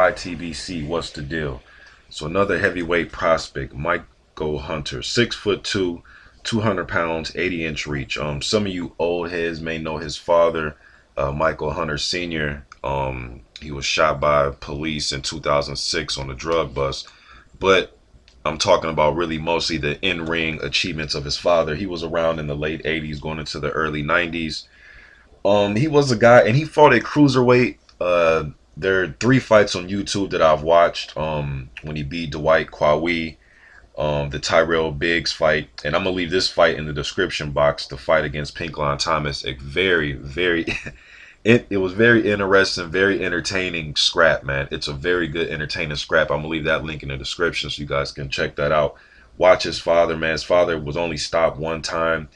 YTBC, what's the deal? So another heavyweight prospect, Michael Hunter, 6'2", 200 pounds, 80-inch reach. Some of you old heads may know his father, Michael Hunter Sr. He was shot by police in 2006 on a drug bust, but I'm talking about really mostly the in-ring achievements of his father. He was around in the late 80s, going into the early 90s. He was a guy, and he fought at cruiserweight. There are 3 fights on YouTube that I've watched. When he beat Dwight Kwawi, the Tyrell Biggs fight, and I'm gonna leave this fight in the description box. The fight against Pinkline Thomas, a very, very, it was very interesting, very entertaining scrap, man. It's a very good, entertaining scrap. I'm gonna leave that link in the description so you guys can check that out. Watch his father, man. His father was only stopped one time.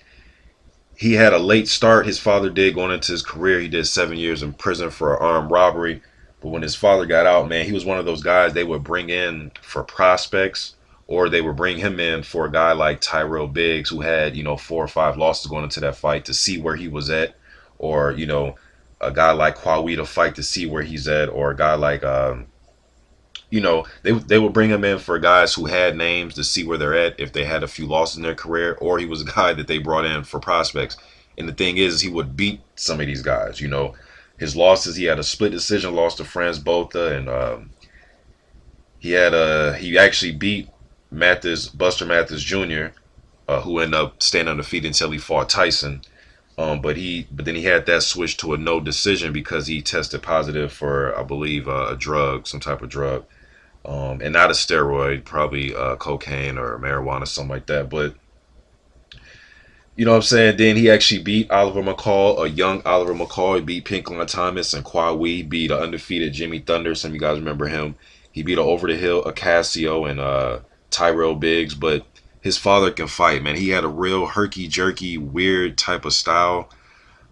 He had a late start. His father did going into his career. He did 7 years in prison for armed robbery. But when his father got out, man, he was one of those guys they would bring in for prospects, or they would bring him in for a guy like Tyrell Biggs, who had, 4 or 5 losses going into that fight, to see where he was at, or, a guy like Kwawi to fight to see where he's at, or a guy like, they would bring him in for guys who had names to see where they're at if they had a few losses in their career, or he was a guy that they brought in for prospects. And the thing is, he would beat some of these guys. His losses, he had a split decision loss to Franz Botha, and he actually beat Buster Mathis Jr., who ended up staying undefeated until he fought Tyson. But then he had that switch to a no decision because he tested positive for, I believe, a drug, some type of drug. And not a steroid, probably cocaine or marijuana, something like that. But, you know what I'm saying? Then he actually beat Oliver McCall, a young Oliver McCall. He beat Pinkline Thomas, and Kwawi beat an undefeated Jimmy Thunder. Some of you guys remember him. He beat an over the hill Acacio and Tyrell Biggs. But his father can fight, man. He had a real herky-jerky, weird type of style.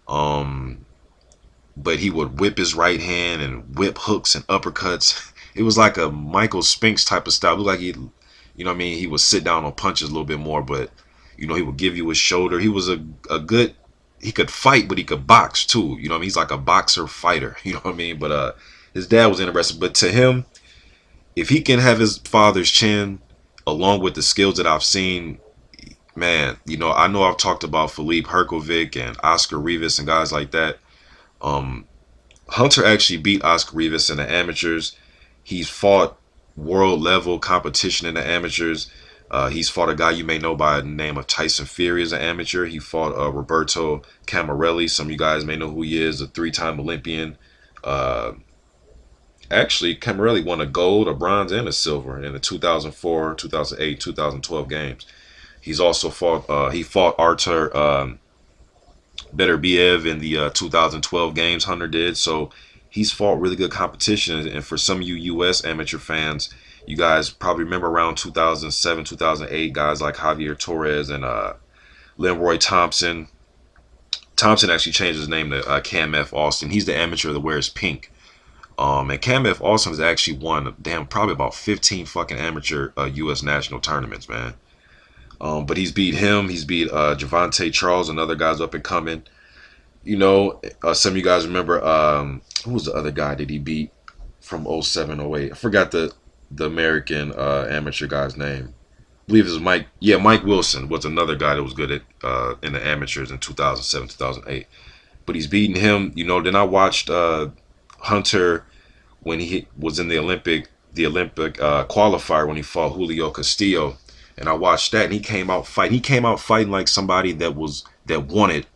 But he would whip his right hand and whip hooks and uppercuts. It was like a Michael Spinks type of style. It looked like he would sit down on punches a little bit more, but, he would give you his shoulder. He was a good, he could fight, but he could box too. He's like a boxer fighter, But his dad was interested. But to him, if he can have his father's chin, along with the skills that I've seen, man, I know I've talked about Philippe Herkovic and Oscar Rivas and guys like that. Hunter actually beat Oscar Rivas in the amateurs. He's fought world level competition in the amateurs. He's fought a guy you may know by the name of Tyson Fury as an amateur. He fought Roberto Camarelli. Some of you guys may know who he is, a 3-time Olympian. Actually, Camarelli won a gold, a bronze, and a silver in the 2004, 2008, 2012 games. He's also fought, Artur Beterbiev in the 2012 games, Hunter did. So he's fought really good competition. And for some of you U.S. amateur fans, you guys probably remember around 2007, 2008, guys like Javier Torres and Leroy Thompson. Thompson actually changed his name to Cam F. Austin. He's the amateur that wears pink. And Cam F. Austin has actually won, probably about 15 fucking amateur U.S. national tournaments, man. But he's beat him. He's beat Javante Charles and other guys up and coming. Some of you guys remember, who was the other guy that he beat from 07, 08? I forgot the American amateur guy's name. I believe it was Mike. Yeah, Mike Wilson was another guy that was good at in the amateurs in 2007, 2008. But he's beating him. Then I watched Hunter when he was in the Olympic qualifier when he fought Julio Castillo. And I watched that, and he came out fighting. He came out fighting like somebody that wanted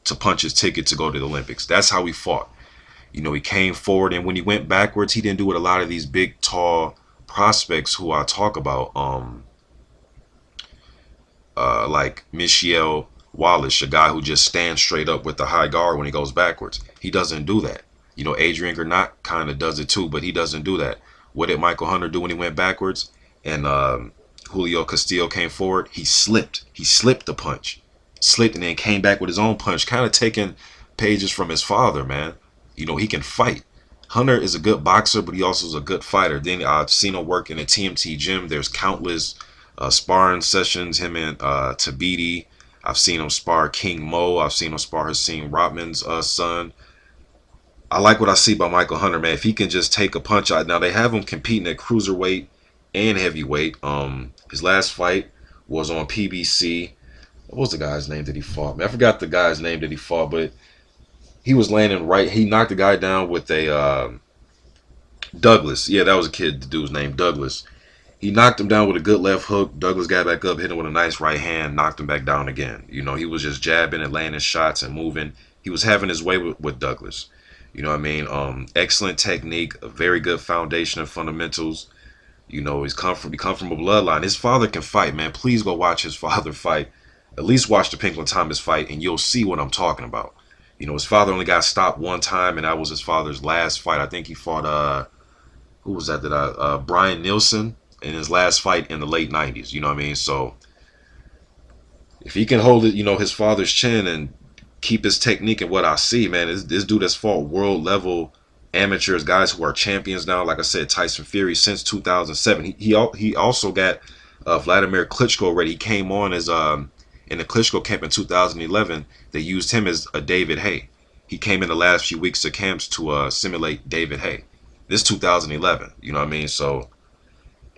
to punch his ticket to go to the Olympics. That's how he fought. He came forward, and when he went backwards, he didn't do what a lot of these big, tall prospects who I talk about, like Michelle Wallace, a guy who just stands straight up with the high guard when he goes backwards. He doesn't do that. Adrian Granat kind of does it too, but he doesn't do that. What did Michael Hunter do when he went backwards? And Julio Castillo came forward. He slipped. He slipped the punch. Slipped and then came back with his own punch, kind of taking pages from his father, man. He can fight. Hunter is a good boxer, but he also is a good fighter. Then I've seen him work in a TMT gym. There's countless sparring sessions, him and Tabiti. I've seen him spar King Mo. I've seen him spar Hasim Rotman's son. I like what I see by Michael Hunter, man. If he can just take a punch out. Now they have him competing at cruiserweight and heavyweight. His last fight was on PBC. What was the guy's name that he fought? Man, I forgot the guy's name that he fought, but he was landing right. He knocked the guy down with a Douglas. Yeah, that was a kid. The dude's name Douglas. He knocked him down with a good left hook. Douglas got back up, hit him with a nice right hand, knocked him back down again. You know, he was just jabbing and landing shots and moving. He was having his way with Douglas. You know what I mean? Excellent technique, a very good foundation of fundamentals. You know, he come from a bloodline. His father can fight, man. Please go watch his father fight. At least watch the Pinkland Thomas fight, and you'll see what I'm talking about. You know, his father only got stopped one time, and that was his father's last fight. I think he fought who was that? Brian Nielsen in his last fight in the late 90s. You know what I mean? So if he can hold it, you know, his father's chin and keep his technique and what I see, man, this dude has fought world level amateurs, guys who are champions now. Like I said, Tyson Fury since 2007. He also got Wladimir Klitschko already. He came on as in the Klitschko camp in 2011. They used him as a David Haye. He came in the last few weeks of camps to simulate David Haye. This 2011, you know what I mean? So,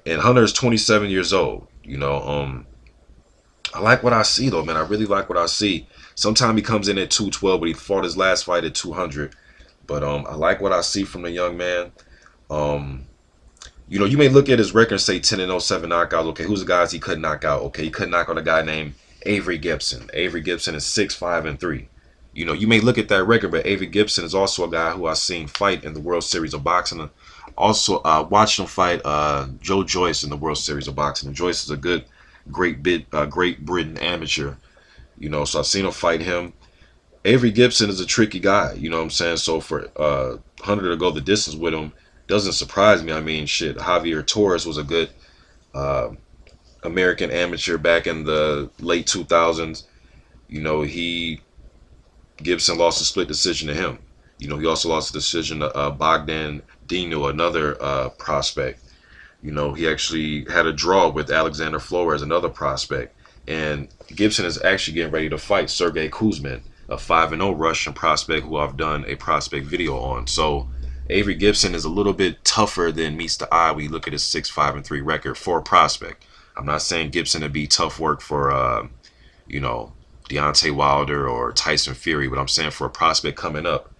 and Hunter is 27 years old. You know, I like what I see though, man. I really like what I see. Sometimes he comes in at 212, but he fought his last fight at 200. But I like what I see from the young man. You know, you may look at his record and say 10-0, 7 knockouts. Okay, who's the guys he couldn't knock out? Okay, he couldn't knock out a guy named Avery Gibson. Avery Gibson is 6-5-3. You know, you may look at that record, but Avery Gibson is also a guy who I've seen fight in the World Series of Boxing. Also, watched him fight Joe Joyce in the World Series of Boxing. And Joyce is a Great Britain amateur. You know, so I've seen him fight him. Avery Gibson is a tricky guy. You know what I'm saying? So for Hunter to go the distance with him doesn't surprise me. I mean, shit, Javier Torres was a good American amateur back in the late 2000s. You know, Gibson lost a split decision to him. You know, he also lost a decision to Bogdan Dino, another prospect. You know, he actually had a draw with Alexander Flores, another prospect. And Gibson is actually getting ready to fight Sergey Kuzmin, a 5-0 Russian prospect who I've done a prospect video on. So Avery Gibson is a little bit tougher than meets the eye when you look at his 6-5-3 record for a prospect. I'm not saying Gibson to be tough work for, you know, Deontay Wilder or Tyson Fury, but I'm saying for a prospect coming up,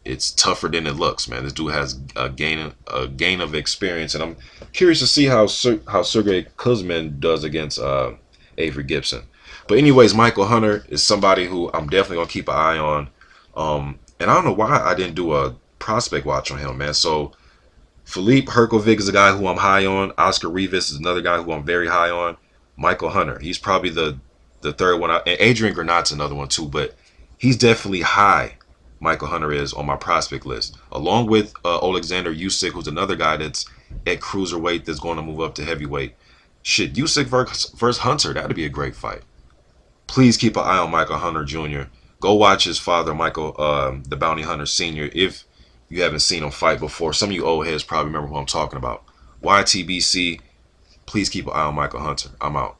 it's tougher than it looks, man. This dude has a gain of experience, and I'm curious to see how Sergey Kuzmin does against Avery Gibson. But anyways, Michael Hunter is somebody who I'm definitely gonna keep an eye on. And I don't know why I didn't do a prospect watch on him, man. So Philippe Herkovic is a guy who I'm high on. Oscar Rivas is another guy who I'm very high on. Michael Hunter, he's probably the third one. And Adrian Granat's another one too, but he's definitely high. Michael Hunter is on my prospect list, along with Alexander Usyk, who's another guy that's at cruiserweight that's going to move up to heavyweight. Shit, Usyk versus Hunter, that'd be a great fight. Please keep an eye on Michael Hunter Jr. Go watch his father, Michael, the Bounty Hunter Sr., if you haven't seen him fight before. Some of you old heads probably remember who I'm talking about. YTBC, please keep an eye on Michael Hunter. I'm out.